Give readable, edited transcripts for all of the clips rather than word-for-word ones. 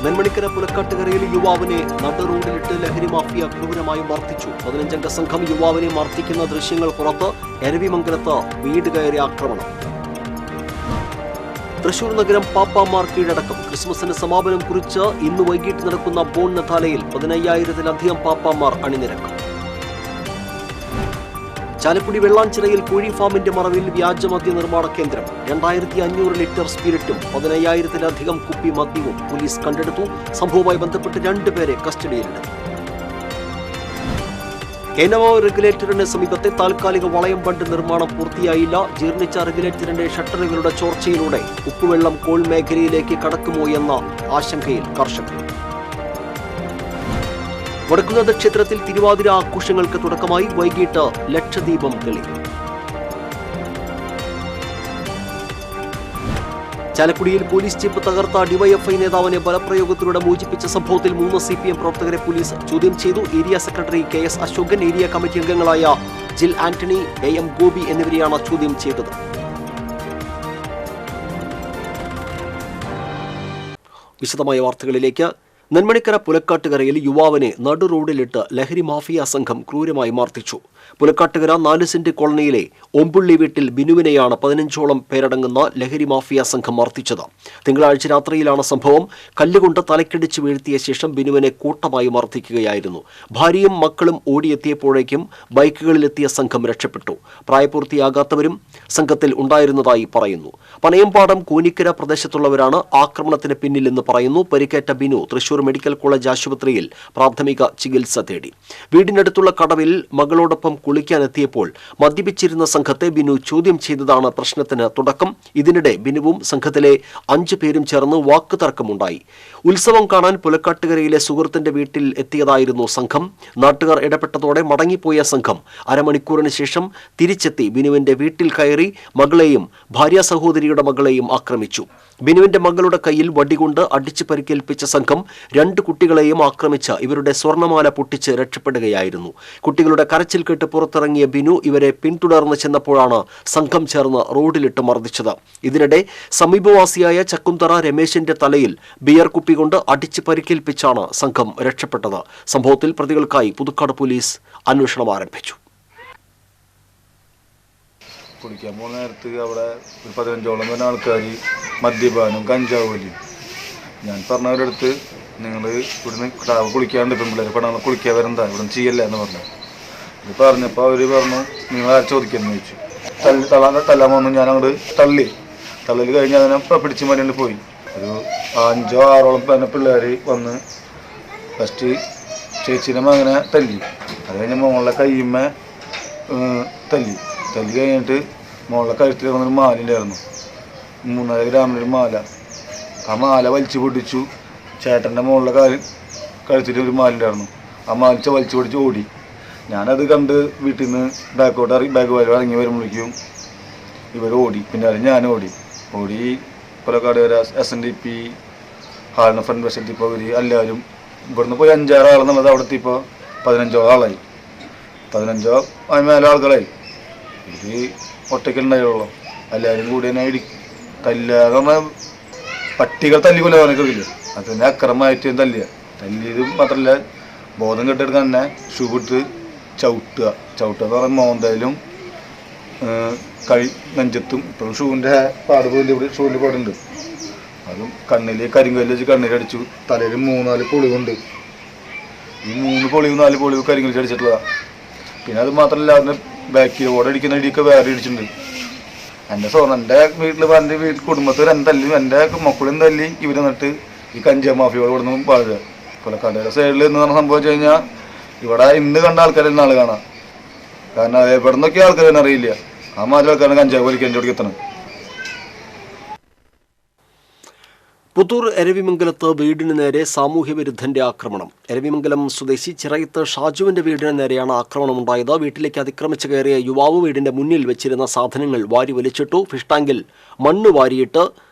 നെന്മണിക്കര പുലക്കാട്ടുകരയിൽ യുവാവിനെ നടുറോഡിലിട്ട് ലഹരി മാഫിയ ക്രൂരമായി മർദ്ദിച്ചു. 15-അംഗ സംഘം യുവാവിനെ മർദ്ദിക്കുന്ന ദൃശ്യങ്ങൾ പുറത്ത്. എരവിമംഗലത്ത് വീട് കയറി ആക്രമണം. തൃശൂർ നഗരം പാപ്പാമാർ കീഴടക്കം. ക്രിസ്മസിന് സമാപനം കുറിച്ച് ഇന്ന് വൈകിട്ട് നടക്കുന്ന ബോൺ നഥാലയിൽ 15,000-ലധികം പാപ്പാമാർ അണിനിരക്കും. ചാലക്കുടി വെള്ളാഞ്ചിറയിൽ കോഴി ഫാമിന്റെ മറവിൽ വ്യാജമദ്യ നിർമ്മാണ കേന്ദ്രം. 2500 ലിറ്റർ സ്പിരിറ്റും 15,000-ലധികം കുപ്പി മദ്യവും പോലീസ് കണ്ടെടുത്തു. സംഭവവുമായി ബന്ധപ്പെട്ട് 2 പേരെ കസ്റ്റഡിയിലെടുത്തു. എനവോ റെഗുലേറ്ററിന് സമീപത്തെ താൽക്കാലിക വളയം ബണ്ട് നിർമ്മാണം പൂർത്തിയായില്ല. ജീർണിച്ച റെഗുലേറ്ററിന്റെ ഷട്ടറുകളുടെ ചോർച്ചയിലൂടെ ഉപ്പുവെള്ളം കോൾ മേഖലയിലേക്ക് കടക്കുമോ എന്ന ആശങ്കയിൽ കർഷകർ. വടക്കുന്നാഥ ക്ഷേത്രത്തിൽ തിരുവാതിര ആഘോഷങ്ങൾക്ക് തുടക്കമായി. വൈകിട്ട് ലക്ഷദീപം തെളി. ചാലക്കുടിയിൽ പോലീസ് ജീപ്പ് തകർത്ത ഡിവൈഎഫ്ഐ നേതാവിനെ ബലപ്രയോഗത്തിലൂടെ മോചിപ്പിച്ച സംഭവത്തിൽ 3 CPM പ്രവർത്തകരെ പോലീസ് ചോദ്യം ചെയ്തു. Area secretary KS Ashokan, area committee അംഗങ്ങളായ ജിൽ ആന്റണി, AM ഗോപി എന്നിവരെയാണ് ചോദ്യം ചെയ്തത്. വിശദമായ വാർത്തകളിലേക്ക്. നെന്മണിക്കര പുലക്കാട്ടുകരയിൽ യുവാവിനെ നടുറോഡിലിട്ട് ലഹരി മാഫിയ സംഘം ക്രൂരമായി മർദ്ദിച്ചു. പുലക്കാട്ടുകര 4 സെന്റ് കോളനിയിലെ ഒമ്പുള്ളി വീട്ടിൽ ബിനുവിനെയാണ് 15ഓളം പേരടങ്ങുന്ന ലഹരി മാഫിയ സംഘം മർദ്ദിച്ചത്. തിങ്കളാഴ്ച രാത്രിയിലാണ് സംഭവം. കല്ലുകൊണ്ട് തലക്കടിച്ച് വീഴ്ത്തിയ ശേഷം ബിനുവിനെ കൂട്ടമായി മർദ്ദിക്കുകയായിരുന്നു. ഭാര്യയും മക്കളും ഓടിയെത്തിയപ്പോഴേക്കും ബൈക്കുകളിലെത്തിയ സംഘം രക്ഷപ്പെട്ടു. പ്രായപൂർത്തിയാകാത്തവരും സംഘത്തിൽ ഉണ്ടായിരുന്നതായി പറയുന്നു. പനയമ്പാടം കൂനിക്കര പ്രദേശത്തുള്ളവരാണ് ആക്രമണത്തിന് പിന്നിലെന്ന് പറയുന്നു. പരിക്കേറ്റ ബിനു തൃശൂർ മെഡിക്കൽ കോളേജ് ആശുപത്രിയിൽ പ്രാഥമിക ചികിത്സ തേടി. വീടിനടുത്തുള്ള കടവിൽ മകളോടൊപ്പം കുളിക്കാനെത്തിയപ്പോൾ മദ്യപിച്ചിരുന്ന സംഘത്തെ ബിനു ചോദ്യം ചെയ്തതാണ് പ്രശ്നത്തിന് തുടക്കം. ഇതിനിടെ ബിനുവും സംഘത്തിലെ 5 പേരും ചേർന്ന് വാക്കുതർക്കമുണ്ടായി. ഉത്സവം കാണാൻ പുലക്കാട്ടുകരയിലെ സുഹൃത്തിന്റെ വീട്ടിൽ എത്തിയതായിരുന്നു സംഘം. നാട്ടുകാർ ഇടപെട്ടതോടെ മടങ്ങിപ്പോയ സംഘം അരമണിക്കൂറിന് ശേഷം തിരിച്ചെത്തി ബിനുവിന്റെ വീട്ടിൽ കയറി മകളെയും ഭാര്യ സഹോദരിയുടെ മകളെയും ആക്രമിച്ചു. ബിനുവിന്റെ മകളുടെ കയ്യിൽ വടികൊണ്ട് അടിച്ചു പരിക്കേൽപ്പിച്ച സംഘം 2 കുട്ടികളെയും ആക്രമിച്ച് ഇവരുടെ സ്വർണ്ണമാല പൊട്ടിച്ച് രക്ഷപ്പെടുകയായിരുന്നു. കുട്ടികളുടെ കരച്ചിൽ കേട്ട് പുറത്തിറങ്ങിയ ബിനു ഇവരെ പിന്തുടർന്ന് ചെന്നപ്പോഴാണ് സംഘം ചേർന്ന് റോഡിലിട്ട് മർദ്ദിച്ചത്. ഇതിനിടെ സമീപവാസിയായ ചക്കുംതറ രമേശിന്റെ തലയിൽ ബിയർ കുപ്പി കൊണ്ട് അടിച്ച് പരിക്കേൽപ്പിച്ചാണ് സംഘം രക്ഷപ്പെട്ടത്. സംഭവത്തിൽ പ്രതികൾക്കായി പുതുക്കാട് പോലീസ് അന്വേഷണം ആരംഭിച്ചു. കുളിക്കാൻ പോകുന്ന നേരത്ത് അവിടെ 15ഓളം തന്നെ ആൾക്കാർ മദ്യപാനം കഞ്ചാവ് വലിയും. ഞാൻ പറഞ്ഞവരുടെ അടുത്ത് നിങ്ങൾ ഇവിടുന്ന് കിടാവ് കുളിക്കാണ്ട് പെൺപിള്ളേർ പെണ്ണുങ്ങൾ കുളിക്കാൻ വരണ്ട ഇവിടെ ചെയ്യല്ല എന്ന് പറഞ്ഞു. ഇത് പറഞ്ഞപ്പോൾ അവർ പറഞ്ഞു നിങ്ങൾ ആര് ചോദിക്കാമെന്ന് ചോദിച്ചു. തല്ലാൻ വന്നു. ഞാൻ അങ്ങോട്ട് തള്ളൽ കഴിഞ്ഞ് അതിനെ പിടിച്ച് മരിണ്ട് പോയി. ഒരു 5 or 6 തന്നെ പിള്ളേർ വന്ന് ഫസ്റ്റ് ചേച്ചീനെ മകനെ തല്ലി. അത് കഴിഞ്ഞ് മോളുടെ കയ്യുമ്മ തല്ലി കഴിഞ്ഞിട്ട് മോളുടെ കഴുത്തിൽ കിടന്നൊരു മാലിണ്ടായിരുന്നു. 3.5 ഗ്രാമിനൊരു മാല. ആ മാല വലിച്ചു പൊട്ടിച്ചു. ചേട്ടൻ്റെ മോളുടെ കഴുത്തിൽ ഒരു മാലുണ്ടായിരുന്നു. ആ മാലിച്ച വലിച്ചു പൊടിച്ച് ഓടി. ഞാനത് കണ്ട് വീട്ടിൽ നിന്ന് ബാഗ് ഇറങ്ങി വരുമ്പോഴേക്കും ഇവർ ഓടി. പിന്നെ ഞാൻ ഓടി പുലക്കാട് വരെ SNDP ഹാളിന് ഫ്രണ്ട് വശത്തിപ്പോൾ ഇവർ എല്ലാവരും ഇവിടുന്ന് പോയി 5-6 ആളെന്നുള്ളത് അവിടുത്തെ ഇപ്പോൾ 15 ആളായി. 15 മേലെ ആളുകളായി. ഇത് ഒറ്റയ്ക്കുണ്ടായുള്ളൂ. എല്ലാവരും കൂടി തന്നെ തല്ലാതെ പട്ടികൾ തല്ലിക്കൊല്ലാനൊക്കില്ല. അത് തന്നെ അക്രമമായിട്ട് തല്ലിയത് മാത്രമല്ല ബോധം കെട്ടെടുക്കാൻ തന്നെ ഷൂ ഇട്ട് ചവിട്ടുക എന്ന് പറഞ്ഞാൽ മോന്തയിലും നെഞ്ചത്തും ഇപ്പോഴും ഷൂവിൻ്റെ പാട് പോലെ ഇവിടെ ഷൂവിൻ്റെ പാടുണ്ട്. അതും കണ്ണിൽ കരിങ്കല്ല് വെച്ച് കണ്ണിലടിച്ചു. തലയിൽ 3-4 പൊളിവുണ്ട്. ഈ 3 പൊളിവ് 4 പൊളിവ് കരിങ്കല്ല് അടിച്ചിട്ടുള്ളതാണ്. പിന്നെ അത് മാത്രമല്ല അതിന് ബാക്കിൽ ഓടടിക്കുന്ന ഇടിയൊക്കെ വേറെ ഇടിച്ചിട്ടുണ്ട്. എൻ്റെ വീട്ടിൽ കുടുംബത്തിൽ തല്ലി എൻ്റെ മക്കളും തല്ലി ഇവർ എന്നിട്ട് ഈ കഞ്ചാവ് മാഫിയോട് ഇവിടെ നിന്നും പാടുക. പുലക്കാട്ടുകര സൈഡിൽ എന്ന് പറഞ്ഞ സംഭവം വെച്ച് കഴിഞ്ഞാൽ ഇവിടെ ഇന്ന് കണ്ട ആൾക്കാരെ നാളെ കാണാം. കാരണം എവിടെ നിന്നൊക്കെ ആൾക്കാർ തന്നെ അറിയില്ല. ആ മാതിരി ആൾക്കാരാണ് കഞ്ചാവ് വലിക്കാൻ എൻ്റെ എത്തണം. പുത്തൂർ എരവിമംഗലത്ത് വീടിന് നേരെ സാമൂഹ്യവിരുദ്ധന്റെ ആക്രമണം. എരവിമംഗലം സ്വദേശി ചിറയത്ത് ഷാജുവിന്റെ വീടിന് നേരെയാണ് ആക്രമണമുണ്ടായത്. വീട്ടിലേക്ക് അതിക്രമിച്ച് കയറിയ യുവാവ് വീടിന്റെ മുന്നിൽ വെച്ചിരുന്ന സാധനങ്ങൾ വാരി വലിച്ചിട്ടു. ഫിഷ് ടാങ്കിൽ മണ്ണ് വാരിയിട്ട്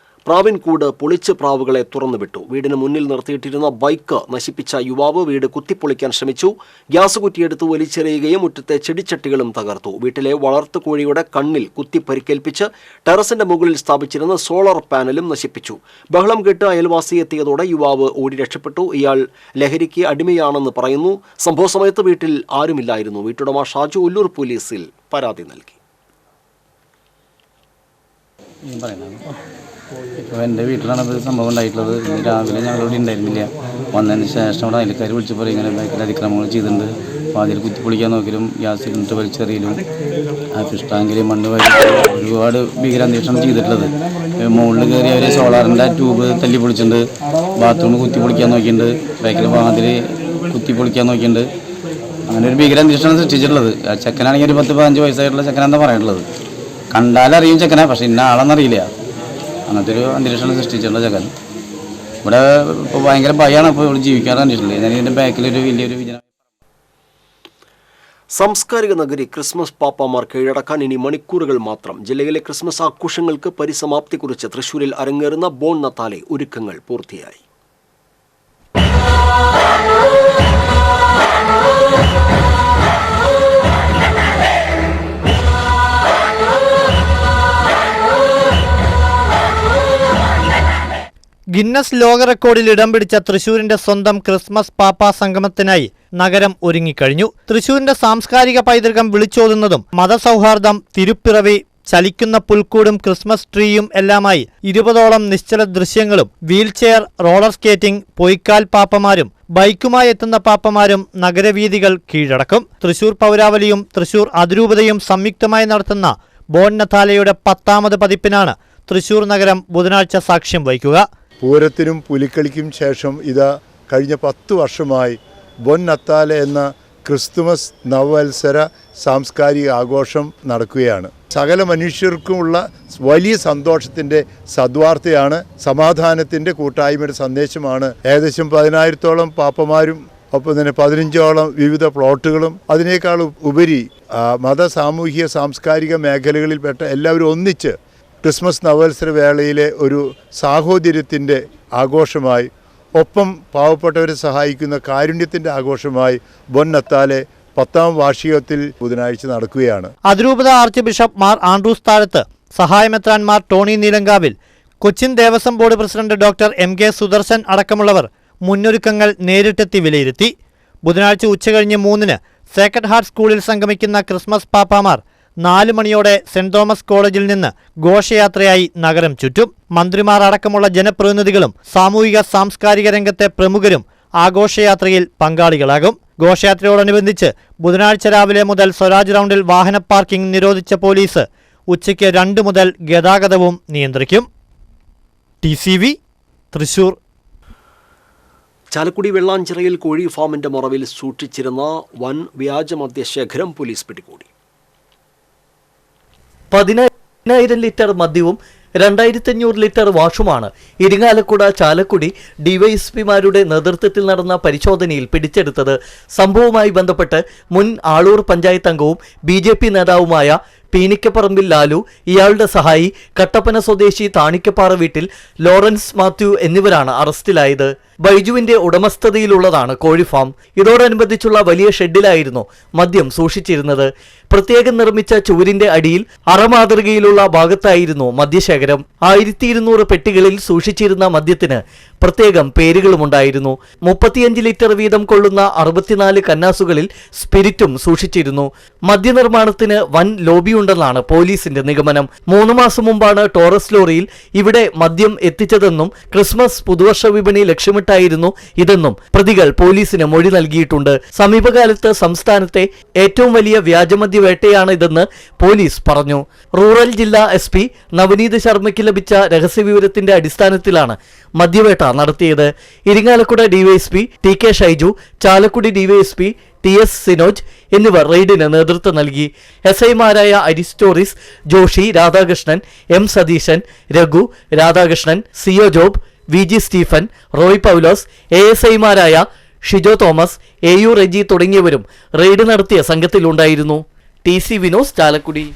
പ്രാവിൻകൂട് പൊളിച്ച് പ്രാവുകളെ തുറന്നുവിട്ടു. വീടിന് മുന്നിൽ നിർത്തിയിട്ടിരുന്ന ബൈക്ക് നശിപ്പിച്ച യുവാവ് വീട് കുത്തിപ്പൊളിക്കാൻ ശ്രമിച്ചു. ഗ്യാസ് കുറ്റിയെടുത്ത് വലിച്ചെറിയുകയും മുറ്റത്തെ ചെടിച്ചട്ടികളും തകർത്തു. വീട്ടിലെ വളർത്തുകോഴിയുടെ കണ്ണിൽ കുത്തി പരിക്കേൽപ്പിച്ച് ടെറസിന്റെ മുകളിൽ സ്ഥാപിച്ചിരുന്ന സോളാർ പാനലും നശിപ്പിച്ചു. ബഹളം കേട്ട് അയൽവാസി എത്തിയതോടെ യുവാവ് ഓടി രക്ഷപ്പെട്ടു. ഇയാൾ ലഹരിക്ക് അടിമയാണെന്ന് പറയുന്നു. സംഭവ സമയത്ത് വീട്ടിൽ ആരുമില്ലായിരുന്നു. വീട്ടുടമ ഷാജു ഉല്ലൂർ പോലീസിൽ പരാതി നൽകി. ഇപ്പോൾ എൻ്റെ വീട്ടിലാണ് ഇത് സംഭവം ഉണ്ടായിട്ടുള്ളത്. ഇന്ന് രാവിലെ ഞങ്ങളിവിടെ ഉണ്ടായിരുന്നില്ല. വന്നതിന് ശേഷം ഇവിടെ അയൽക്കാർ വിളിച്ചപ്പോൾ ഇങ്ങനെ ബാക്കിൽ അതിക്രമങ്ങൾ ചെയ്തിട്ടുണ്ട്. അപ്പോൾ അതിൽ കുത്തിപ്പൊളിക്കാൻ നോക്കലും ഗ്യാസ് സിലിണ്ടർ വലിച്ചെറിയലും ഫിഷ് ടാങ്കിൽ മണ്ണ് വഴി ഒരുപാട് ഭീകരാന്വേഷണം ചെയ്തിട്ടുള്ളത്. മുകളിൽ കയറി അവർ സോളാറിൻ്റെ ട്യൂബ് തല്ലി പൊളിച്ചിട്ടുണ്ട്. ബാത്റൂം കുത്തിപ്പൊളിക്കാൻ നോക്കിയിട്ടുണ്ട്. ബാക്കിൽ വാതിൽ കുത്തിപ്പൊളിക്കാൻ നോക്കിയിട്ടുണ്ട്. അങ്ങനെ ഒരു ഭീകരാന്വേഷണം സൃഷ്ടിച്ചിട്ടുള്ളത്. ചെക്കനാണെങ്കിൽ ഒരു 10-15 വയസ്സായിട്ടുള്ള ചെക്കനാണെന്ന് പറയുള്ളത്. കണ്ടാലറിയും ചെക്കനാ, പക്ഷെ ഇന്ന ആളെന്നറിയില്ല. അങ്ങനത്തെ ഒരു അന്തരീക്ഷമാണ് സൃഷ്ടിച്ചിട്ടുള്ള ചെക്കൻ. ഇവിടെ ഇപ്പോൾ ഭയങ്കര ഭയമാണ് ഇപ്പോൾ ഇവിടെ ജീവിക്കാൻ കണ്ടിട്ടുള്ളത്. ഞാൻ ഇതിൻ്റെ ബാക്കിലൊരു വലിയൊരു വിജയം. സാംസ്കാരിക നഗരി ക്രിസ്മസ് പാപ്പാമാർ കീഴടക്കാൻ ഇനി മണിക്കൂറുകൾ മാത്രം. ജില്ലയിലെ ക്രിസ്മസ് ആഘോഷങ്ങൾക്ക് പരിസമാപ്തി കുറിച്ച് തൃശൂരിൽ അരങ്ങേറുന്ന ബോൺ നത്താലെ ഒരുക്കങ്ങൾ പൂർത്തിയായി. ഗിന്നസ് ലോക റെക്കോർഡിൽ ഇടം പിടിച്ച തൃശൂരിന്റെ സ്വന്തം ക്രിസ്മസ് പാപ്പാ സംഗമത്തിനായി നഗരം ഒരുങ്ങിക്കഴിഞ്ഞു. തൃശൂരിന്റെ സാംസ്കാരിക പൈതൃകം വിളിച്ചോതുന്നതും മതസൗഹാർദ്ദം, തിരുപ്പിറവി, ചലിക്കുന്ന പുൽക്കൂടും ക്രിസ്മസ് ട്രീയും എല്ലാമായി 20ഓളം നിശ്ചല ദൃശ്യങ്ങളും വീൽചെയർ, റോളർ സ്കേറ്റിംഗ്, പൊയ്ക്കാൽ പാപ്പമാരും ബൈക്കുമായി എത്തുന്ന പാപ്പമാരും നഗരവീഥികൾ കീഴടക്കും. തൃശൂർ പൗരാവലിയും തൃശൂർ അതിരൂപതയും സംയുക്തമായി നടത്തുന്ന ബോൺ നത്താലെയുടെ 10ാമത് പതിപ്പിനാണ് തൃശൂർ നഗരം ബുധനാഴ്ച സാക്ഷ്യം വഹിക്കുക. പൂരത്തിനും പുലിക്കളിക്കും ശേഷം ഇതാ കഴിഞ്ഞ 10 വർഷമായി ബോൺ നത്താലെ എന്ന ക്രിസ്തുമസ് നവവത്സര സാംസ്കാരിക ആഘോഷം നടക്കുകയാണ്. സകല മനുഷ്യർക്കുമുള്ള വലിയ സന്തോഷത്തിൻ്റെ സദ്വാർത്തയാണ്, സമാധാനത്തിൻ്റെ കൂട്ടായ്മയുടെ സന്ദേശമാണ്. ഏകദേശം 10,000-ഓളം പാപ്പമാരും ഒപ്പം തന്നെ 15ഓളം വിവിധ പ്ലോട്ടുകളും അതിനേക്കാൾ ഉപരി മത, സാമൂഹിക, സാംസ്കാരിക മേഖലകളിൽപ്പെട്ട എല്ലാവരും ഒന്നിച്ച് ക്രിസ്മസ് നവവത്സര വേളയിലെ ഒരു സാഹോദര്യത്തിൻ്റെ ആഘോഷമായി, ഒപ്പം പാവപ്പെട്ടവരെ സഹായിക്കുന്ന കാരുണ്യത്തിൻ്റെ ആഘോഷമായി ബോൺ നത്താലെ 10ാം വാർഷികത്തിൽ ബുധനാഴ്ച നടക്കുകയാണ്. അതിരൂപത ആർച്ച് ബിഷപ്പ് മാർ ആൻഡ്രൂസ് താഴത്ത്, സഹായമെത്രാൻമാർ Tony Neelankavil, Cochin Devaswom board president doctor MK Sudarshan അടക്കമുള്ളവർ മുന്നൊരുക്കങ്ങൾ നേരിട്ടെത്തി വിലയിരുത്തി. ബുധനാഴ്ച ഉച്ചകഴിഞ്ഞ് 3-ന് സേക്രഡ് ഹാർട്ട് സ്കൂളിൽ സംഗമിക്കുന്ന ക്രിസ്മസ് പാപ്പാമാർ 4 മണിയോടെ സെന്റ് തോമസ് കോളേജിൽ നിന്ന് ഘോഷയാത്രയായി നഗരം ചുറ്റും. മന്ത്രിമാർ അടക്കമുള്ള ജനപ്രതിനിധികളും സാമൂഹിക സാംസ്കാരിക രംഗത്തെ പ്രമുഖരും ആഘോഷയാത്രയിൽ പങ്കാളികളാകും. ഘോഷയാത്രയോടനുബന്ധിച്ച് ബുധനാഴ്ച രാവിലെ മുതൽ സ്വരാജ് റൗണ്ടിൽ വാഹന പാർക്കിംഗ് നിരോധിച്ച പോലീസ് ഉച്ചയ്ക്ക് 2 മുതൽ ഗതാഗതവും നിയന്ത്രിക്കും. TCV തൃശൂർ. ചാലക്കുടി വെള്ളാഞ്ചിറയിൽ കോഴി ഫാമിന്റെ മറവിൽ സൂക്ഷിച്ചിരുന്ന വൻ വ്യാജമദ്യശേഖരം പോലീസ് പിടികൂടി. 10,000 ലിറ്റർ മദ്യവും 2,500 ലിറ്റർ വാഷുമാണ് ഇരിങ്ങാലക്കുട ചാലക്കുടി ഡിവൈഎസ്പിമാരുടെ നേതൃത്വത്തിൽ നടന്ന പരിശോധനയിൽ പിടിച്ചെടുത്തത്. സംഭവവുമായി ബന്ധപ്പെട്ട് മുൻ ആളൂർ പഞ്ചായത്ത് അംഗവും BJP നേതാവുമായ പീനിക്കപ്പറമ്പിൽ ലാലു, ഇയാളുടെ സഹായി കട്ടപ്പന സ്വദേശി താണിക്കപ്പാറ വീട്ടിൽ ലോറൻസ് മാത്യു എന്നിവരാണ് അറസ്റ്റിലായത്. ബൈജുവിന്റെ ഉടമസ്ഥതയിലുള്ളതാണ് കോഴി ഫാം. ഇതോടനുബന്ധിച്ചുള്ള വലിയ ഷെഡിലായിരുന്നു മദ്യം സൂക്ഷിച്ചിരുന്നത്. പ്രത്യേകം നിർമ്മിച്ച ചുവരിന്റെ അടിയിൽ അറമാതൃകയിലുള്ള ഭാഗത്തായിരുന്നു മദ്യശേഖരം. 1200 പെട്ടികളിൽ സൂക്ഷിച്ചിരുന്ന മദ്യത്തിന് പ്രത്യേകം പേരുകളുമുണ്ടായിരുന്നു. 35 ലിറ്റർ വീതം കൊള്ളുന്ന 64 കന്നാസുകളിൽ സ്പിരിറ്റും സൂക്ഷിച്ചിരുന്നു. മദ്യനിർമ്മാണത്തിന് വൻ ലോബിയുണ്ടെന്നാണ് പോലീസിന്റെ നിഗമനം. 3 മാസം മുമ്പാണ് ടോറസ് ലോറിയിൽ ഇവിടെ മദ്യം എത്തിച്ചതെന്നും ക്രിസ്മസ് പുതുവർഷ വിപണി ലക്ഷ്യമിട്ടായിരുന്നു ഇതെന്നും പ്രതികൾ പോലീസിന് മൊഴി നൽകിയിട്ടുണ്ട്. സമീപകാലത്ത് സംസ്ഥാനത്തെ ഏറ്റവും വലിയ വ്യാജമദ്യ വേട്ടയാണ് ഇതെന്ന് പോലീസ് പറഞ്ഞു. റൂറൽ ജില്ലാ SP നവനീത് ശർമ്മയ്ക്ക് ലഭിച്ച രഹസ്യവിവരത്തിന്റെ അടിസ്ഥാനത്തിലാണ് മദ്യവേട്ട നടത്തിയത്. Irinjalakuda DYSP TK Shaiju, Chalakudy DYSP TS Sinoj എന്നിവർ റെയ്ഡിന് നേതൃത്വം നൽകി. SIമാരായ Aristoris, Joshi, Radhakrishnan, M Satheesan, Raghu, Radhakrishnan, CO Job, VG Stephen, Roy Paulose, ASIമാരായ ഷിജോ തോമസ്, AU റെജി തുടങ്ങിയവരും റെയ്ഡ് നടത്തിയ സംഘത്തിലുണ്ടായിരുന്നു. TC വിനോസ്, ചാലക്കുടി.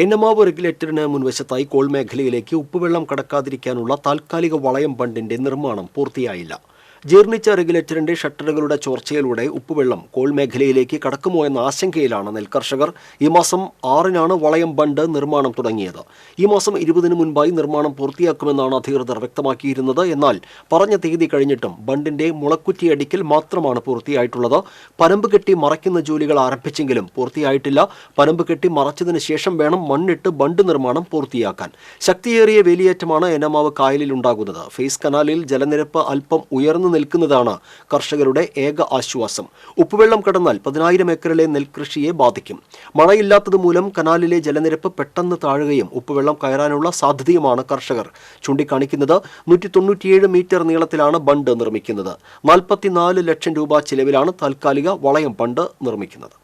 എനമാവ് റെഗുലേറ്ററിന് മുൻവശത്തായി കോൾ മേഖലയിലേക്ക് ഉപ്പുവെള്ളം കടക്കാതിരിക്കാനുള്ള താൽക്കാലിക വളയം ബണ്ടിന്റെ നിർമ്മാണം പൂർത്തിയായില്ല. ജീർണിച്ച റെഗുലേറ്ററിന്റെ ഷട്ടറുകളുടെ ചോർച്ചയിലൂടെ ഉപ്പുവെള്ളം കോൾ മേഖലയിലേക്ക് കടക്കുമോ എന്ന ആശങ്കയിലാണ് നെൽകർഷകർ. ഈ മാസം 6-നാണ് വളയം ബണ്ട് നിർമ്മാണം തുടങ്ങിയത്. ഈ മാസം 20-ന് മുൻപായി നിർമ്മാണം പൂർത്തിയാക്കുമെന്നാണ് അധികൃതർ വ്യക്തമാക്കിയിരുന്നത്. എന്നാൽ പറഞ്ഞ തീയതി കഴിഞ്ഞിട്ടും ബണ്ടിന്റെ മുളക്കുറ്റിയടിക്കൽ മാത്രമാണ് പൂർത്തിയായിട്ടുള്ളത്. പനമ്പ് കെട്ടി മറയ്ക്കുന്ന ജോലികൾ ആരംഭിച്ചെങ്കിലും പൂർത്തിയായിട്ടില്ല. പനമ്പ് കെട്ടി മറച്ചതിന് ശേഷം വേണം മണ്ണിട്ട് ബണ്ട് നിർമ്മാണം പൂർത്തിയാക്കാൻ. ശക്തിയേറിയ വേലിയേറ്റമാണ് എനമാവ് കായലിൽ ഉണ്ടാകുന്നത്. ഫേസ് കനാലിൽ ജലനിരപ്പ് അല്പം ഉയർന്നു നിൽക്കുന്നതാണ് കർഷകരുടെ ഏക ആശ്വാസം. ഉപ്പുവെള്ളം കടന്നാൽ 10,000 ഏക്കറിലെ നെൽകൃഷിയെ ബാധിക്കും. മഴയില്ലാത്തത് മൂലം കനാലിലെ ജലനിരപ്പ് പെട്ടെന്ന് താഴുകയും ഉപ്പുവെള്ളം കയറാനുള്ള സാധ്യതയുമാണ് കർഷകർ ചൂണ്ടിക്കാണിക്കുന്നത്. 197 മീറ്റർ നീളത്തിലാണ് ബണ്ട് നിർമ്മിക്കുന്നത്. 44 ലക്ഷം രൂപ ചിലവിലാണ് താൽക്കാലിക വളയം ബണ്ട് നിർമ്മിക്കുന്നത്.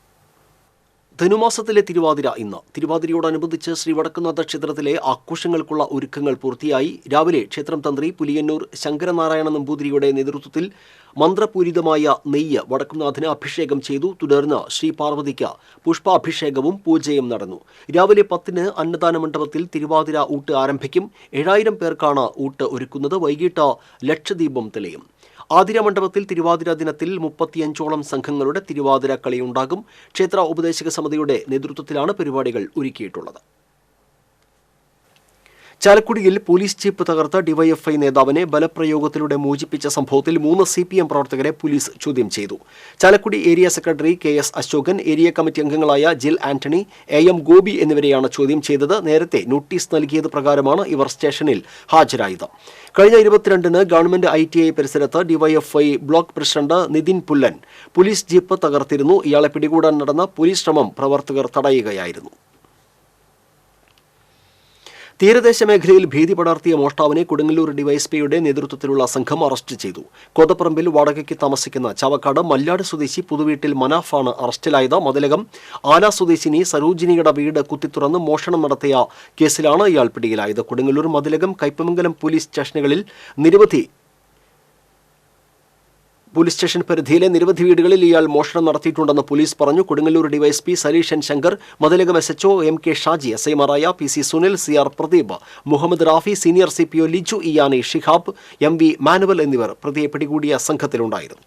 ധനുമാസത്തിലെ തിരുവാതിര ഇന്ന്. തിരുവാതിരയോടനുബന്ധിച്ച് ശ്രീ വടക്കുംനാഥ ക്ഷേത്രത്തിലെ ആഘോഷങ്ങൾക്കുള്ള ഒരുക്കങ്ങൾ പൂർത്തിയായി. രാവിലെ ക്ഷേത്രം തന്ത്രി പുലിയന്നൂർ ശങ്കരനാരായണ നമ്പൂതിരിയുടെ നേതൃത്വത്തിൽ മന്ത്രപൂരിതമായ നെയ്യ് വടക്കുംനാഥന് അഭിഷേകം ചെയ്തു. തുടർന്ന് ശ്രീ പാർവതിക്ക് പുഷ്പാഭിഷേകവും പൂജയും നടന്നു. രാവിലെ 10-ന് അന്നദാന മണ്ഡപത്തിൽ തിരുവാതിര ഊട്ട് ആരംഭിക്കും. 7,000 പേർക്കാണ് ഊട്ട് ഒരുക്കുന്നത്. വൈകിട്ട് ലക്ഷദീപം തെളിയും. ആതിര മണ്ഡപത്തിൽ തിരുവാതിര ദിനത്തിൽ 35ഓളം സംഘങ്ങളുടെ തിരുവാതിര കളിയുണ്ടാകും. ക്ഷേത്ര ഉപദേശക സമിതിയുടെ നേതൃത്വത്തിലാണ് പരിപാടികൾ ഒരുക്കിയിട്ടുള്ളത്. ചാലക്കുടിയിൽ പോലീസ് ജീപ്പ് തകർത്ത ഡിവൈഎഫ്ഐ നേതാവിനെ ബലപ്രയോഗത്തിലൂടെ മോചിപ്പിച്ച സംഭവത്തിൽ 3 CPM പ്രവർത്തകരെ പോലീസ് ചോദ്യം ചെയ്തു. Chalakudy area secretary KS Ashokan, area committee അംഗങ്ങളായ ജിൽ ആന്റണി, AM ഗോപി എന്നിവരെയാണ് ചോദ്യം ചെയ്തത്. നേരത്തെ നോട്ടീസ് നൽകിയത് പ്രകാരമാണ് ഇവർ സ്റ്റേഷനിൽ ഹാജരായത്. കഴിഞ്ഞ 22-ന് ഗവൺമെന്റ് ITI പരിസരത്ത് ഡിവൈഎഫ്ഐ ബ്ലോക്ക് പ്രസിഡന്റ് നിതിൻ പുല്ലൻ പോലീസ് ജീപ്പ് തകർത്തിരുന്നു. ഇയാളെ പിടികൂടാൻ നടന്ന പോലീസ് ശ്രമം പ്രവർത്തകർ തടയുകയായിരുന്നു. തീരദേശ മേഖലയിൽ ഭീതി പടർത്തിയ മോഷ്ടാവിനെ കൊടുങ്ങല്ലൂർ ഡിവൈഎസ്പിയുടെ നേതൃത്വത്തിലുള്ള സംഘം അറസ്റ്റ് ചെയ്തു. കോതപ്പറമ്പിൽ വാടകയ്ക്ക് താമസിക്കുന്ന ചാവക്കാട് മല്ലാട് സ്വദേശി പുതുവീട്ടിൽ മനാഫാണ് അറസ്റ്റിലായത്. മതിലകം ആല സ്വദേശിനി സരോജിനിയുടെ വീട് കുത്തിത്തുറന്ന് മോഷണം നടത്തിയ കേസിലാണ് ഇയാൾ പിടിയിലായത്. കൊടുങ്ങല്ലൂർ, മതിലകം, കയ്പമംഗലം പോലീസ് സ്റ്റേഷൻ പരിധിയിലെ നിരവധി വീടുകളിൽ ഇയാൾ മോഷണം നടത്തിയിട്ടുണ്ടെന്ന് പോലീസ് പറഞ്ഞു. Kodungallur DYSP Saleeshan Shankar, Mathilakam SHO MK Shaji, SIമാരായ PC Sunil, CR Pradeep, Muhammed Rafi, senior CPO Liju ഇയാനി, ഷിഹാബ്, MV മാനുവൽ എന്നിവർ പ്രതിയെ പിടികൂടിയ സംഘത്തിലുണ്ടായിരുന്നു.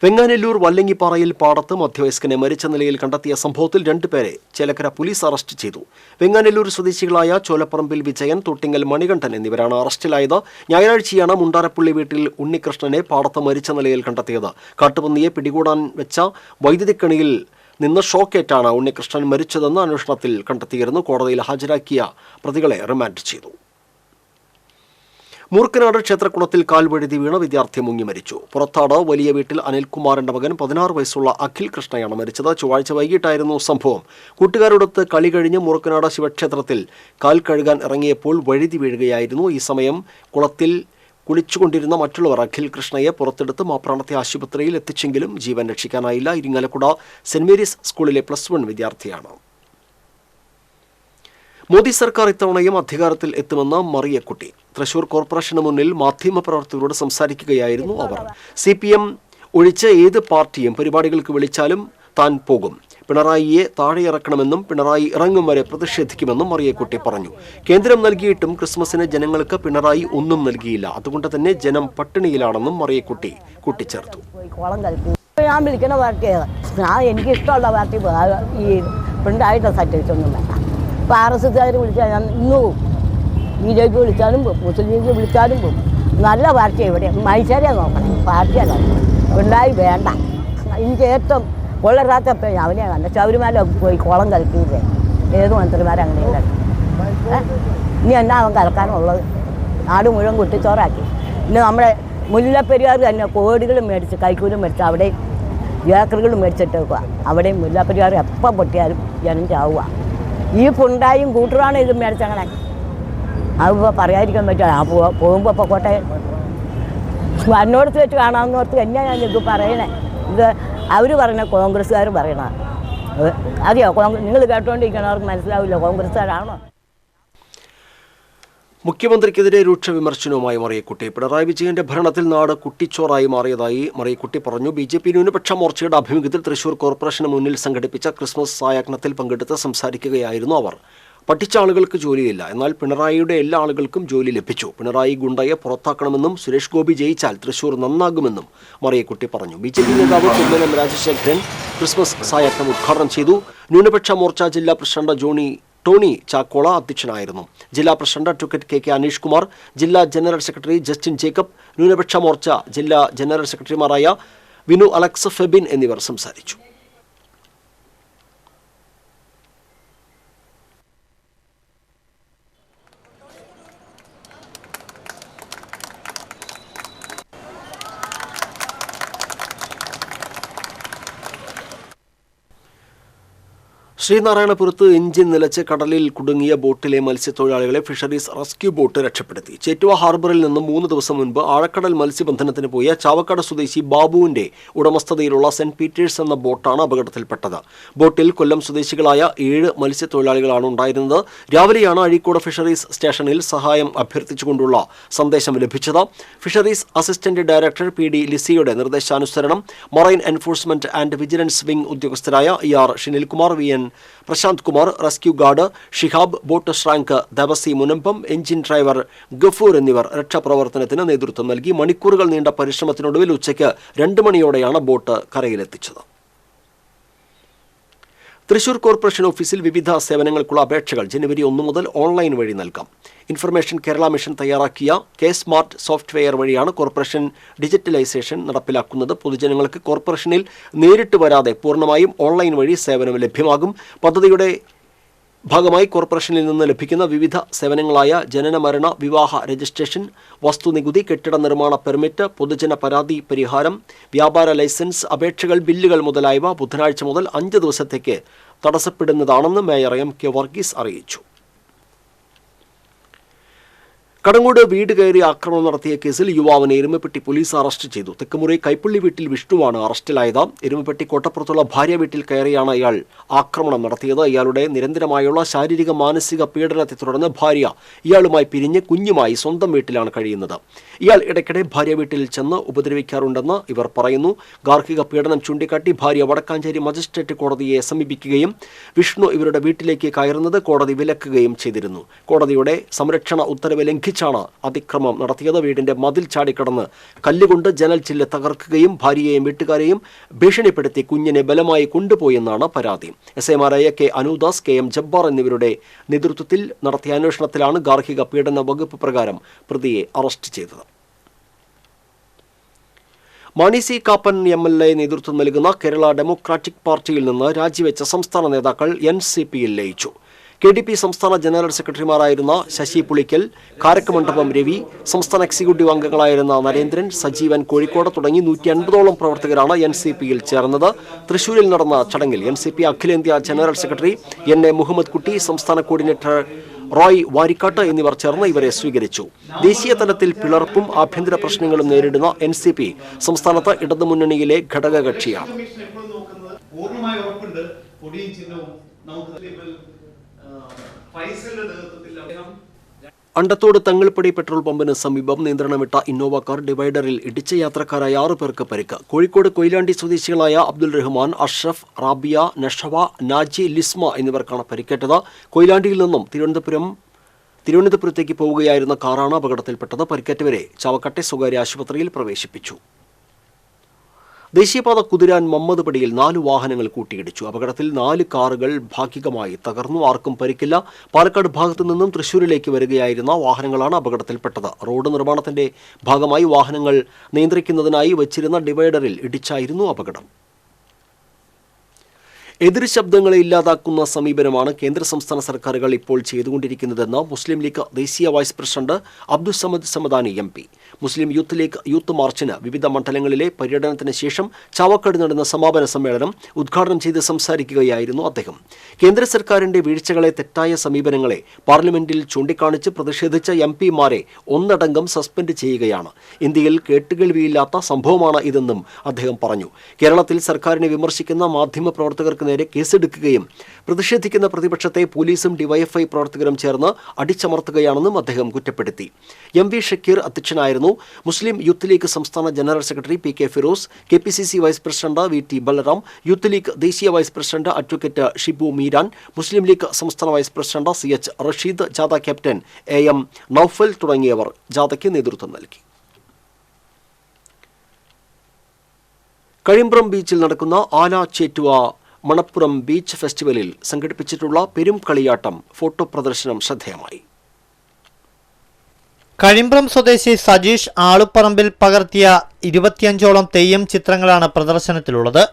വെങ്ങാനല്ലൂർ വല്ലങ്ങിപ്പാറയിൽ പാടത്ത് മധ്യവയസ്കനെ മരിച്ച നിലയിൽ കണ്ടെത്തിയ സംഭവത്തിൽ 2 പേരെ ചേലക്കര പോലീസ് അറസ്റ്റ് ചെയ്തു. വെങ്ങാനല്ലൂർ സ്വദേശികളായ ചോലപ്പറമ്പിൽ വിജയൻ, തൊട്ടിങ്ങൽ മണികണ്ഠൻ എന്നിവരാണ് അറസ്റ്റിലായത്. ഞായറാഴ്ചയാണ് മുണ്ടാരപ്പള്ളി വീട്ടിൽ ഉണ്ണികൃഷ്ണനെ പാടത്ത് മരിച്ച നിലയിൽ കണ്ടെത്തിയത്. കാട്ടുപന്നിയെ പിടികൂടാൻ വെച്ച വൈദ്യുതിക്കണിയിൽ നിന്ന് ഷോക്കേറ്റാണ് ഉണ്ണികൃഷ്ണൻ മരിച്ചതെന്ന് അന്വേഷണത്തിൽ കണ്ടെത്തിയിരുന്നു. കോടതിയിൽ ഹാജരാക്കിയ പ്രതികളെ റിമാൻഡ് ചെയ്തു. മൂർക്കനാട് ക്ഷേത്രക്കുളത്തിൽ കാൽവഴുതി വീണ വിദ്യാർത്ഥി മുങ്ങി മരിച്ചു. പുറത്താട് വലിയ വീട്ടിൽ അനിൽകുമാറിന്റെ മകൻ 16 വയസ്സുള്ള അഖിൽ കൃഷ്ണയാണ് മരിച്ചത്. ചൊവ്വാഴ്ച വൈകിട്ടായിരുന്നു സംഭവം. കൂട്ടുകാരോടൊത്ത് കളി കഴിഞ്ഞ് മൂർക്കനാട് ശിവക്ഷേത്രത്തിൽ കാൽ കഴുകാൻ ഇറങ്ങിയപ്പോൾ വഴുതി വീഴുകയായിരുന്നു. ഈ സമയം കുളത്തിൽ കുളിച്ചുകൊണ്ടിരുന്ന മറ്റുള്ളവർ അഖിൽ കൃഷ്ണയെ പുറത്തെടുത്ത് മാപ്രാണത്തെ ആശുപത്രിയിൽ എത്തിച്ചെങ്കിലും ജീവൻ രക്ഷിക്കാനായില്ല. ഇരിങ്ങാലക്കുട സെന്റ് മേരീസ് സ്കൂളിലെ +1 വിദ്യാർത്ഥിയാണ്. മോദി സർക്കാർ ഇത്തവണയും അധികാരത്തിൽ എത്തുമെന്ന് മറിയക്കുട്ടി. തൃശൂർ കോർപ്പറേഷന് മുന്നിൽ മാധ്യമപ്രവർത്തകരോട് സംസാരിക്കുകയായിരുന്നു അവർ. CPM ഒഴിച്ച് ഏത് പാർട്ടിയും പരിപാടികൾക്ക് വിളിച്ചാലും താൻ പോകും. പിണറായിയെ താഴെയിറക്കണമെന്നും പിണറായി ഇറങ്ങും വരെ പ്രതിഷേധിക്കുമെന്നും മറിയക്കുട്ടി പറഞ്ഞു. കേന്ദ്രം നൽകിയിട്ടും ക്രിസ്മസിന് ജനങ്ങൾക്ക് പിണറായി ഒന്നും നൽകിയില്ല. അതുകൊണ്ട് തന്നെ ജനം പട്ടിണിയിലാണെന്നും മറിയക്കുട്ടി കൂട്ടിച്ചേർത്തു. ഞാൻ വിളിക്കുന്ന പാർട്ടിയാണ്. എനിക്ക് ഇഷ്ടമുള്ള പാർട്ടി ഈ പിണറായിട്ട് സർട്ടിഫിക്കറ്റൊന്നും വേണ്ട. ഇപ്പോൾ RSSകാർ വിളിച്ചാൽ ഞാൻ ഇന്ന് പോകും. BJP വിളിച്ചാലും പോകും, മുസ്ലിം ലീഗ് വിളിച്ചാലും പോകും. നല്ല പാർട്ടിയാണ് ഇവിടെ. മനുഷ്യരെ നോക്കണം, പാർട്ടിയല്ല. പിണറായി വേണ്ട. എനിക്ക് ഏറ്റവും കൊള്ളരാത്തപ്പോൾ അവനെ കണ്ട ശബരിമല പോയി കുളം കലക്കിയില്ലേ. ഏത് മന്ത്രിമാരങ്ങനെയില്ല. ഇനി എന്നാ അവൻ കലക്കാനുള്ളത്? നാട് മുഴുവൻ കുട്ടിച്ചോറാക്കി. ഇന്ന് നമ്മുടെ മുല്ലപ്പെരിയാർ തന്നെ കോടികളും മേടിച്ച് കൈക്കൂലും മേടിച്ച് അവിടെ ഏക്കറുകളും മേടിച്ചിട്ട് വെക്കുക. അവിടെയും മുല്ലപ്പെരിയാർ എപ്പം പൊട്ടിയാലും ജനം ചാവുക. ഈ പുണ്ടായും കൂട്ടറാണ് ഇത് മേടിച്ചങ്ങനെ. അതിപ്പോൾ പറയാതിരിക്കാൻ പറ്റുമോ? പോകുമ്പോൾ ഇപ്പോൾ കോട്ടയം എന്നോടത്ത് വെച്ച് കാണാമെന്നോർത്ത് തന്നെയാണ് ഞാനിത് പറയണേ. ഇത് അവർ പറയണ കോൺഗ്രസ്സുകാർ പറയണ. അതെയോ നിങ്ങൾ കേട്ടോണ്ടിരിക്കണവർക്ക് മനസ്സിലാവില്ല കോൺഗ്രസ്സുകാരാണോ? മുഖ്യമന്ത്രിക്കെതിരെ രൂക്ഷ വിമർശനവുമായി മറിയക്കുട്ടി. പിണറായി വിജയന്റെ ഭരണത്തിൽ നാട് കുട്ടിച്ചോറായി മാറിയതായി മറിയക്കുട്ടി പറഞ്ഞു. ബി.ജെ.പി ന്യൂനപക്ഷ മോർച്ചയുടെ ആഭിമുഖ്യത്തിൽ തൃശൂർ കോർപ്പറേഷന് മുന്നിൽ സംഘടിപ്പിച്ച ക്രിസ്മസ് സായാഹ്നത്തിൽ പങ്കെടുത്ത് സംസാരിക്കുകയായിരുന്നു അവർ. പഠിച്ച ആളുകൾക്ക് ജോലിയില്ല, എന്നാൽ പിണറായിയുടെ എല്ലാ ആളുകൾക്കും ജോലി ലഭിച്ചു. പിണറായി ഗുണ്ടയെ പുറത്താക്കണമെന്നും സുരേഷ് ഗോപി ജയിച്ചാൽ തൃശൂർ നന്നാകുമെന്നും മറിയക്കുട്ടി പറഞ്ഞു. ബി.ജെ.പി നേതാവ് കുമ്മനം രാജശേഖരൻ ക്രിസ്മസ് സായാഹ്നം ഉദ്ഘാടനം ചെയ്തു. ന്യൂനപക്ഷ മോർച്ച ജില്ലാ പ്രസിഡന്റ് ടോണി ചാക്കോള അധ്യക്ഷനായിരുന്നു. ജില്ലാ president advocate K Aneesh Kumar, ജില്ലാ ജനറൽ സെക്രട്ടറി ജസ്റ്റിൻ ജേക്കബ്, ന്യൂനപക്ഷ മോർച്ച ജില്ലാ ജനറൽ സെക്രട്ടറിമാരായ വിനു അലക്സ്, ഫെബിൻ എന്നിവർ സംസാരിച്ചു. ശ്രീനാരായണപുരത്ത് എഞ്ചിൻ നിലച്ച് കടലിൽ കുടുങ്ങിയ ബോട്ടിലെ മത്സ്യത്തൊഴിലാളികളെ ഫിഷറീസ് റെസ്ക്യൂ ബോട്ട് രക്ഷപ്പെടുത്തി. ചേറ്റുവ ഹാർബറിൽ നിന്നും 3 ദിവസം മുൻപ് ആഴക്കടൽ മത്സ്യബന്ധനത്തിന് പോയ ചാവക്കാട് സ്വദേശി ബാബുവിന്റെ ഉടമസ്ഥതയിലുള്ള സെന്റ് പീറ്റേഴ്സ് എന്ന ബോട്ടാണ് അപകടത്തിൽപ്പെട്ടത്. ബോട്ടിൽ കൊല്ലം സ്വദേശികളായ 7 മത്സ്യത്തൊഴിലാളികളാണ് ഉണ്ടായിരുന്നത്. രാവിലെയാണ് അഴീക്കോട് ഫിഷറീസ് സ്റ്റേഷനിൽ സഹായം അഭ്യർത്ഥിച്ചുകൊണ്ടുള്ള സന്ദേശം ലഭിച്ചത്. Fisheries assistant director P D ലിസിയുടെ നിർദ്ദേശാനുസരണം marine enforcement and vigilance wing ഉദ്യോഗസ്ഥരായ E R. Shinilkumar, V N. Prashanth Kumar, rescue guard Shihab, boat ഷ്രാങ്ക് ദേവസി മുനമ്പം, എഞ്ചിൻ ഡ്രൈവർ ഗഫൂർ എന്നിവർ രക്ഷാപ്രവർത്തനത്തിന് നേതൃത്വം നൽകി. മണിക്കൂറുകൾ നീണ്ട പരിശ്രമത്തിനൊടുവിൽ ഉച്ചയ്ക്ക് 2 മണിയോടെയാണ് ബോട്ട് കരയിലെത്തിച്ചത്. തൃശൂർ കോർപ്പറേഷൻ ഓഫീസിൽ വിവിധ സേവനങ്ങൾക്കുള്ള അപേക്ഷകൾ ജനുവരി 1 മുതൽ ഓൺലൈൻ വഴി നൽകാം. ഇൻഫർമേഷൻ കേരള മിഷൻ തയ്യാറാക്കിയ കെ സ്മാർട്ട് സോഫ്റ്റ്വെയർ വഴിയാണ് കോർപ്പറേഷൻ ഡിജിറ്റലൈസേഷൻ നടപ്പിലാക്കുന്നത്. പൊതുജനങ്ങൾക്ക് കോർപ്പറേഷനിൽ നേരിട്ട് വരാതെ പൂർണ്ണമായും ഓൺലൈൻ വഴി സേവനം ലഭ്യമാകും. പദ്ധതിയുടെ ഭാഗമായി കോർപ്പറേഷനിൽ നിന്ന് ലഭിക്കുന്ന വിവിധ സേവനങ്ങളായ ജനന മരണ വിവാഹ രജിസ്ട്രേഷൻ, വസ്തുനികുതി, കെട്ടിട നിർമ്മാണ പെർമിറ്റ്, പൊതുജന പരാതി പരിഹാരം, വ്യാപാര ലൈസൻസ് അപേക്ഷകൾ, ബില്ലുകൾ മുതലായവ ബുധനാഴ്ച മുതൽ 5 ദിവസത്തേക്ക് തടസ്സപ്പെടുന്നതാണെന്ന് മേയർ എം കെ വർഗീസ് അറിയിച്ചു. കടങ്ങോട് വീട് കയറി ആക്രമണം നടത്തിയ കേസിൽ യുവാവിനെ എരുമപ്പെട്ടി പോലീസ് അറസ്റ്റ് ചെയ്തു. തെക്കുമുറി കൈപ്പള്ളി വീട്ടിൽ വിഷ്ണുവാണ് അറസ്റ്റിലായത്. എരുമപ്പെട്ടി കോട്ടപ്പുറത്തുള്ള ഭാര്യ വീട്ടിൽ കയറിയാണ് ഇയാൾ ആക്രമണം നടത്തിയത്. ഇയാളുടെ നിരന്തരമായുള്ള ശാരീരിക മാനസിക പീഡനത്തെ തുടർന്ന് ഭാര്യ ഇയാളുമായി പിരിഞ്ഞ് കുഞ്ഞുമായി സ്വന്തം വീട്ടിലാണ് കഴിയുന്നത്. ഇയാൾ ഇടയ്ക്കിടെ ഭാര്യ വീട്ടിൽ ചെന്ന് ഉപദ്രവിക്കാറുണ്ടെന്ന് ഇവർ പറയുന്നു. ഗാർഹിക പീഡനം ചൂണ്ടിക്കാട്ടി ഭാര്യ വടക്കാഞ്ചേരി മജിസ്ട്രേറ്റ് കോടതിയെ സമീപിക്കുകയും വിഷ്ണു ഇവരുടെ വീട്ടിലേക്ക് കയറുന്നത് കോടതി വിലക്കുകയും ചെയ്തിരുന്നു. കോടതിയുടെ സംരക്ഷണ ഉത്തരവ് ലംഘിച്ചാണ് അതിക്രമം നടത്തിയത്. വീടിന്റെ മതിൽ ചാടിക്കടന്ന് കല്ലുകൊണ്ട് ജനൽ ചില്ല് തകർക്കുകയും ഭാര്യയെയും വീട്ടുകാരെയും ഭീഷണിപ്പെടുത്തി കുഞ്ഞിനെ ബലമായി കൊണ്ടുപോയെന്നാണ് പരാതി. എസ്ഐമാരായ K Anudas, K M Jabbar എന്നിവരുടെ നേതൃത്വത്തിൽ നടത്തിയ അന്വേഷണത്തിലാണ് ഗാർഹിക പീഡന വകുപ്പ് പ്രകാരം പ്രതിയെ അറസ്റ്റ് ചെയ്തത്. മാണി സി കാപ്പൻ എം.എൽ.എ നേതൃത്വം നൽകുന്ന കേരള ഡെമോക്രാറ്റിക് പാർട്ടിയിൽ നിന്ന് രാജിവെച്ച സംസ്ഥാന നേതാക്കൾ എൻ.സി.പിയിൽ ലയിച്ചു. KDP സംസ്ഥാന ജനറൽ സെക്രട്ടറിമാരായിരുന്ന ശശി പുളിക്കൽ, കാരക്കമണ്ഡപം രവി, സംസ്ഥാന എക്സിക്യൂട്ടീവ് അംഗങ്ങളായിരുന്ന നരേന്ദ്രൻ, സജീവൻ കോഴിക്കോട് തുടങ്ങി 150ഓളം പ്രവർത്തകരാണ് എൻ.സി.പിയിൽ ചേർന്നത്. തൃശൂരിൽ നടന്ന ചടങ്ങിൽ എൻ.സി.പി അഖിലേന്ത്യാ ജനറൽ സെക്രട്ടറി N.A. മുഹമ്മദ് കുട്ടി, സംസ്ഥാന കോർഡിനേറ്റർ റോയ് വാരിക്കാട്ട് എന്നിവർ ചേർന്ന് ഇവരെ സ്വീകരിച്ചു. ദേശീയ തലത്തിൽ പിളർപ്പും ആഭ്യന്തര പ്രശ്നങ്ങളും നേരിടുന്ന എൻ.സി.പി സംസ്ഥാനത്ത് ഇടതുമുന്നണിയിലെ ഘടകകക്ഷിയാണ്. അണ്ടത്തോട് തങ്ങൾപ്പടി പെട്രോൾ പമ്പിന് സമീപം നിയന്ത്രണം വിട്ട ഇന്നോവ കാർ ഡിവൈഡറിൽ ഇടിച്ച യാത്രക്കാരായ 6 പേർക്ക് പരിക്ക്. കോഴിക്കോട് കൊയിലാണ്ടി സ്വദേശികളായ അബ്ദുൽ റഹ്മാൻ, അഷ്റഫ്, റാബിയ, നഷവ, നാജി, ലിസ്മ എന്നിവർക്കാണ് പരിക്കേറ്റത്. കൊയിലാണ്ടിയിൽ നിന്നും തിരുവനന്തപുരത്തേക്ക് പോവുകയായിരുന്ന കാറാണ് അപകടത്തിൽപ്പെട്ടത്. പരിക്കേറ്റവരെ ചാവക്കാട്ടെ സ്വകാര്യ ആശുപത്രിയിൽ പ്രവേശിപ്പിച്ചു. ദേശീയപാത കുതിരാൻ മമ്മദ്പടിയിൽ 4 വാഹനങ്ങൾ കൂട്ടിയിടിച്ചു. അപകടത്തിൽ 4 കാറുകൾ ഭാഗികമായി തകർന്നു. ആർക്കും പരിക്കില്ല. പാലക്കാട് ഭാഗത്തു നിന്നും തൃശൂരിലേക്ക് വരികയായിരുന്ന വാഹനങ്ങളാണ് അപകടത്തിൽപ്പെട്ടത്. റോഡ് നിർമ്മാണത്തിന്റെ ഭാഗമായി വാഹനങ്ങൾ നിയന്ത്രിക്കുന്നതിനായി വച്ചിരുന്ന ഡിവൈഡറിൽ ഇടിച്ചായിരുന്നു അപകടം. എതിർ ശബ്ദങ്ങളെ ഇല്ലാതാക്കുന്ന സമീപനമാണ് കേന്ദ്ര സംസ്ഥാന സർക്കാരുകൾ ഇപ്പോൾ ചെയ്തുകൊണ്ടിരിക്കുന്നതെന്ന് മുസ്ലിം ലീഗ് ദേശീയ vice president Abdussamad Samadani MP. Muslim youth League youth മാർച്ചിന് വിവിധ മണ്ഡലങ്ങളിലെ പര്യടനത്തിന് ശേഷം ചാവക്കാട് നടന്ന സമാപന സമ്മേളനം ഉദ്ഘാടനം ചെയ്ത് സംസാരിക്കുകയായിരുന്നു അദ്ദേഹം. കേന്ദ്ര സർക്കാരിന്റെ വീഴ്ചകളെ, തെറ്റായ സമീപനങ്ങളെ പാർലമെന്റിൽ ചൂണ്ടിക്കാണിച്ച് പ്രതിഷേധിച്ച MP-മാരെ ഒന്നടങ്കം സസ്പെൻഡ് ചെയ്യുകയാണ്. ഇന്ത്യയിൽ കേട്ടുകേൾവിയില്ലാത്ത സംഭവമാണ് ഇതെന്നും അദ്ദേഹം പറഞ്ഞു. കേരളത്തിൽ സർക്കാരിനെ വിമർശിക്കുന്ന മാധ്യമപ്രവർത്തകർക്ക് നേരെ കേസെടുക്കുകയും പ്രതിഷേധിക്കുന്ന പ്രതിപക്ഷത്തെ പോലീസും ഡിവൈഎഫ്ഐ പ്രവർത്തകരും ചേർന്ന് അടിച്ചമർത്തുകയാണെന്നും അദ്ദേഹം കുറ്റപ്പെടുത്തി. എം വി ഷക്കീർ അധ്യക്ഷനായിരുന്നു. മുസ്ലിം യൂത്ത് ലീഗ് സംസ്ഥാന general secretary P K Firos, KPCC vice president VT Balram, youth league ദേശീയ vice president advocate Shibu Meeran, Muslim league സംസ്ഥാന വൈസ് പ്രസിഡന്റ് CH റഷീദ്, ജാഥ ക്യാപ്റ്റൻ AM നൌഫൽ തുടങ്ങിയവർ ജാഥയ്ക്ക് നേതൃത്വം നൽകി. കഴിമ്പ്രം ബീച്ചിൽ നടക്കുന്ന ആല ചേറ്റുവ മണപ്പുറം ബീച്ച് ഫെസ്റ്റിവലിൽ സംഘടിപ്പിച്ചിട്ടുള്ള പെരും കളിയാട്ടം ഫോട്ടോ പ്രദർശനം ശ്രദ്ധേയമായി. കഴിമ്പ്രം സ്വദേശി സജീഷ് ആളുപ്പറമ്പിൽ പകർത്തിയ 25ഓളം തെയ്യം ചിത്രങ്ങളാണ് പ്രദർശനത്തിലുള്ളത്.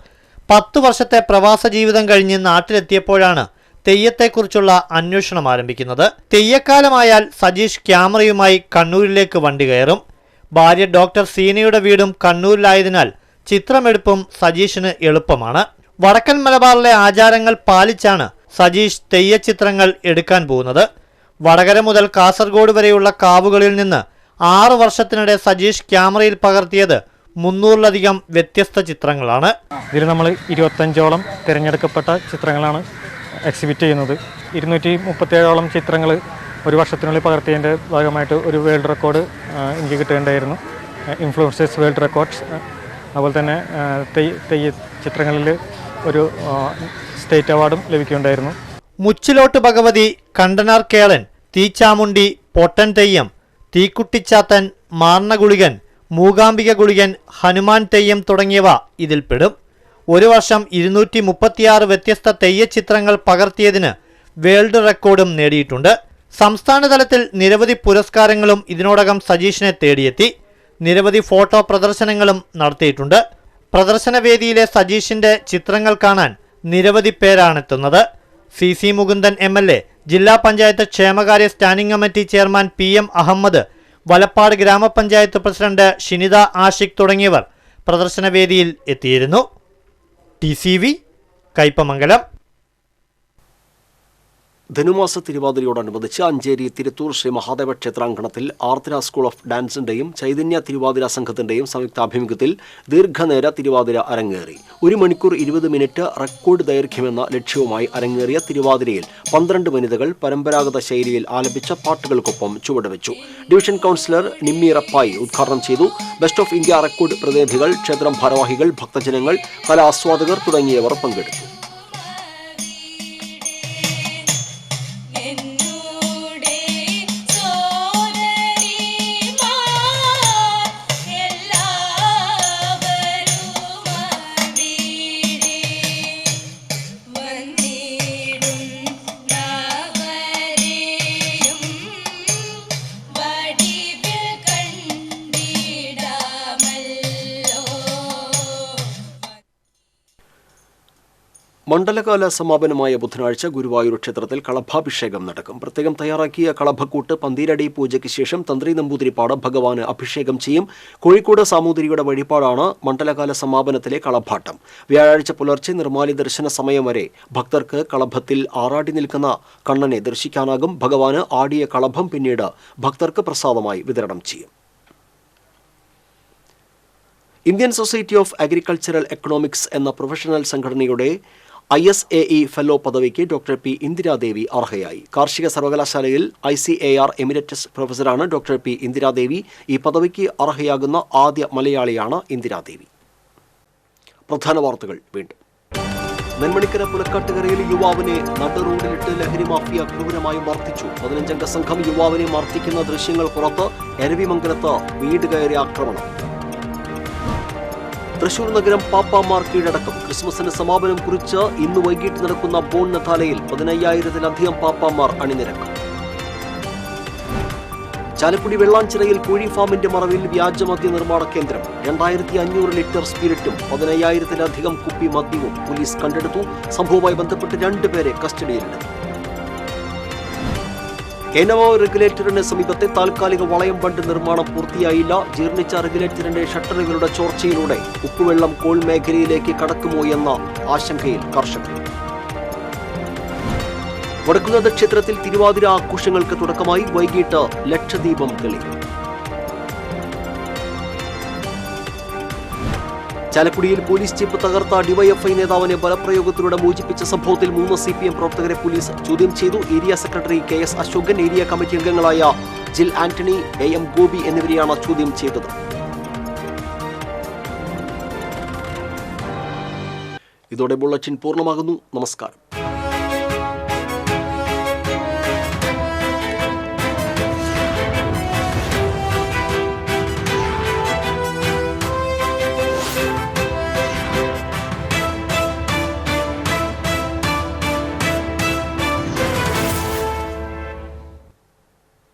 10 വർഷത്തെ പ്രവാസ ജീവിതം കഴിഞ്ഞ് നാട്ടിലെത്തിയപ്പോഴാണ് തെയ്യത്തെക്കുറിച്ചുള്ള അന്വേഷണം ആരംഭിക്കുന്നത്. തെയ്യക്കാലമായാൽ സജീഷ് ക്യാമറയുമായി കണ്ണൂരിലേക്ക് വണ്ടി കയറും. ഭാര്യ ഡോക്ടർ സീനയുടെ വീടും കണ്ണൂരിലായതിനാൽ ചിത്രമെടുപ്പും സജീഷിന് എളുപ്പമാണ്. വടക്കൻ മലബാറിലെ ആചാരങ്ങൾ പാലിച്ചാണ് സജീഷ് തെയ്യച്ചിത്രങ്ങൾ എടുക്കാൻ പോകുന്നത്. വടകര മുതൽ കാസർഗോഡ് വരെയുള്ള കാവുകളിൽ നിന്ന് 6 വർഷത്തിനിടെ സജീഷ് ക്യാമറയിൽ പകർത്തിയത് 300-ലധികം വ്യത്യസ്ത ചിത്രങ്ങളാണ്. ഇതിൽ നമ്മൾ 25ഓളം തിരഞ്ഞെടുക്കപ്പെട്ട ചിത്രങ്ങളാണ് എക്സിബിറ്റ് ചെയ്യുന്നത്. 237ഓളം ചിത്രങ്ങൾ ഒരു വർഷത്തിനുള്ളിൽ പകർത്തിയതിൻ്റെ ഭാഗമായിട്ട് ഒരു വേൾഡ് റെക്കോർഡ് എനിക്ക് കിട്ടേണ്ടായിരുന്നു. Influencers world records. അതുപോലെ തന്നെ തെയ്യ ചിത്രങ്ങളിൽ ഒരു സ്റ്റേറ്റ് അവാർഡും ലഭിക്കുകയുണ്ടായിരുന്നു. മുച്ചിലോട്ട് ഭഗവതി, കണ്ടനാർ കേളൻ, തീച്ചാമുണ്ടി, പൊട്ടൻ തെയ്യം, തീക്കുട്ടിച്ചാത്തൻ, മാർണഗുളികൻ, മൂകാംബിക ഗുളികൻ, ഹനുമാൻ തെയ്യം തുടങ്ങിയവ ഇതിൽപ്പെടും. ഒരു വർഷം 236 വ്യത്യസ്ത തെയ്യച്ചിത്രങ്ങൾ പകർത്തിയതിന് വേൾഡ് റെക്കോർഡും നേടിയിട്ടുണ്ട്. സംസ്ഥാനതലത്തിൽ നിരവധി പുരസ്കാരങ്ങളും ഇതിനോടകം സജീഷിനെ തേടിയെത്തി. നിരവധി ഫോട്ടോ പ്രദർശനങ്ങളും നടത്തിയിട്ടുണ്ട്. പ്രദർശനവേദിയിലെ സജീഷിന്റെ ചിത്രങ്ങൾ കാണാൻ നിരവധി പേരാണെത്തുന്നത്. CC മുകുന്ദൻ MLA, ജില്ലാ പഞ്ചായത്ത് ക്ഷേമകാര്യ standing committee chairman PM Ahammed, Valappad ഗ്രാമപഞ്ചായത്ത് പ്രസിഡന്റ് ഷിനിത ആഷിഖ് തുടങ്ങിയവർ പ്രദർശനവേദിയിൽ എത്തിയിരുന്നു. TCV കയ്പമംഗലം. ധനുമാസ തിരുവാതിരയോടനുബന്ധിച്ച് അഞ്ചേരി തിരുത്തൂർ ശ്രീ മഹാദേവ ക്ഷേത്രാങ്കണത്തിൽ ആർദ്ര സ്കൂൾ ഓഫ് ഡാൻസിന്റെയും ചൈതന്യ തിരുവാതിര സംഘത്തിന്റെയും സംയുക്താഭിമുഖ്യത്തിൽ ദീർഘനേര തിരുവാതിര അരങ്ങേറി. 1 മണിക്കൂർ 20 മിനിറ്റ് റെക്കോർഡ് ദൈർഘ്യമെന്ന ലക്ഷ്യവുമായി അരങ്ങേറിയ തിരുവാതിരയിൽ 12 വനിതകൾ പരമ്പരാഗത ശൈലിയിൽ ആലപിച്ച പാട്ടുകൾക്കൊപ്പം ചുവടുവെച്ചു. ഡിവിഷൻ കൗൺസിലർ നിമ്മി റപ്പായി ഉദ്ഘാടനം ചെയ്തു. ബെസ്റ്റ് ഓഫ് ഇന്ത്യ റെക്കോർഡ് പ്രതിനിധികൾ, ക്ഷേത്രം ഭാരവാഹികൾ, ഭക്തജനങ്ങൾ, കലാസ്വാദകർ തുടങ്ങിയവർ പങ്കെടുത്തു. മണ്ഡലകാല സമാപനമായ ബുധനാഴ്ച ഗുരുവായൂർ ക്ഷേത്രത്തിൽ കളഭാഭിഷേകം നടക്കും. പ്രത്യേകം തയ്യാറാക്കിയ കളഭക്കൂട്ട് പന്തീരടി പൂജയ്ക്ക് ശേഷം തന്ത്രി നമ്പൂതിരിപ്പാട് ഭഗവാന് അഭിഷേകം ചെയ്യും. കോഴിക്കോട് സാമൂതിരിയുടെ വഴിപാടാണ് മണ്ഡലകാല സമാപനത്തിലെ കളഭാട്ടം. വ്യാഴാഴ്ച പുലർച്ചെ നിർമ്മാല്യ ദർശന സമയം വരെ ഭക്തർക്ക് കളഭത്തിൽ ആറാടി നിൽക്കുന്ന കണ്ണനെ ദർശിക്കാനാകും. ഭഗവാന് ആടിയ കളഭം പിന്നീട് ഭക്തർക്ക് പ്രസാദമായി വിതരണം ചെയ്യും. Indian society of agricultural economics എന്ന പ്രൊഫഷണൽ സംഘടനയുടെ ISAE ഫെല്ലോ പദവിക്ക് ഡോക്ടർ P. ഇന്ദിരാദേവി അർഹയായി. കാർഷിക സർവകലാശാലയിൽ ICAR എമിരറ്റസ് പ്രൊഫസറാണ് ഡോക്ടർ P. ഇന്ദിരാദേവി. ഈ പദവിക്ക് അർഹയാകുന്ന ആദ്യ മലയാളിയാണ് ഇന്ദിരാദേവി. പ്രധാന വാർത്തകൾ വീണ്ടും. നെന്മണിക്കര പുലക്കാട്ടുകരയിൽ യുവാവിനെ നടുറോഡിലിട്ട് ലഹരി മാഫിയ ക്രൂരമായി മർദ്ദിച്ചു. 15-അംഗ സംഘം യുവാവിനെ മർദ്ദിക്കുന്ന ദൃശ്യങ്ങൾ പുറത്ത്. എരവിമംഗലത്ത് വീട് കയറി ആക്രമണം. തൃശൂർ നഗരം പാപ്പാമാർ കീഴടക്കം. ക്രിസ്മസിന് സമാപനം കുറിച്ച് ഇന്ന് വൈകിട്ട് നടക്കുന്ന ബോൺ നഥാലയിൽ 15,000-ലധികം പാപ്പാമാർ അണിനിരക്കും. ചാലക്കുടി വെള്ളാഞ്ചിറയിൽ കോഴി ഫാമിന്റെ മറവിൽ വ്യാജമദ്യ നിർമ്മാണ കേന്ദ്രം. 2500 ലിറ്റർ സ്പിരിറ്റും 15,000-ലധികം കുപ്പി മദ്യവും പോലീസ് കണ്ടെടുത്തു. സംഭവവുമായി ബന്ധപ്പെട്ട് 2 പേരെ കസ്റ്റഡിയിലെടുത്തു. എനവോ റെഗുലേറ്ററിന് സമീപത്തെ താൽക്കാലിക വളയം ബണ്ട് നിർമ്മാണം പൂർത്തിയായില്ല. ജീർണിച്ച റെഗുലേറ്ററിന്റെ ഷട്ടറുകളുടെ ചോർച്ചയിലൂടെ ഉപ്പുവെള്ളം കോൾ മേഖലയിലേക്ക് കടക്കുമോ എന്ന ആശങ്കയിൽ കർഷകർ. വടക്കുന്നാഥ ക്ഷേത്രത്തിൽ തിരുവാതിര ആഘോഷങ്ങൾക്ക് തുടക്കമായി. വൈകിട്ട് ലക്ഷദീപം തെളിയും. ചാലക്കുടിയിൽ പോലീസ് ജീപ്പ് തകർത്ത ഡിവൈഎഫ്ഐ നേതാവിനെ ബലപ്രയോഗത്തിലൂടെ മോചിപ്പിച്ച സംഭവത്തിൽ 3 CPM പ്രവർത്തകരെ പോലീസ് ചോദ്യം ചെയ്തു. Area secretary KS Ashokan, area committee അംഗങ്ങളായ ജിൽ ആന്റണി, AM ഗോപി എന്നിവരെയാണ് ചോദ്യം ചെയ്തത്. ഇതോടെ ബുള്ളറ്റിൻ പൂർണ്ണമാകുന്നു. നമസ്കാരം.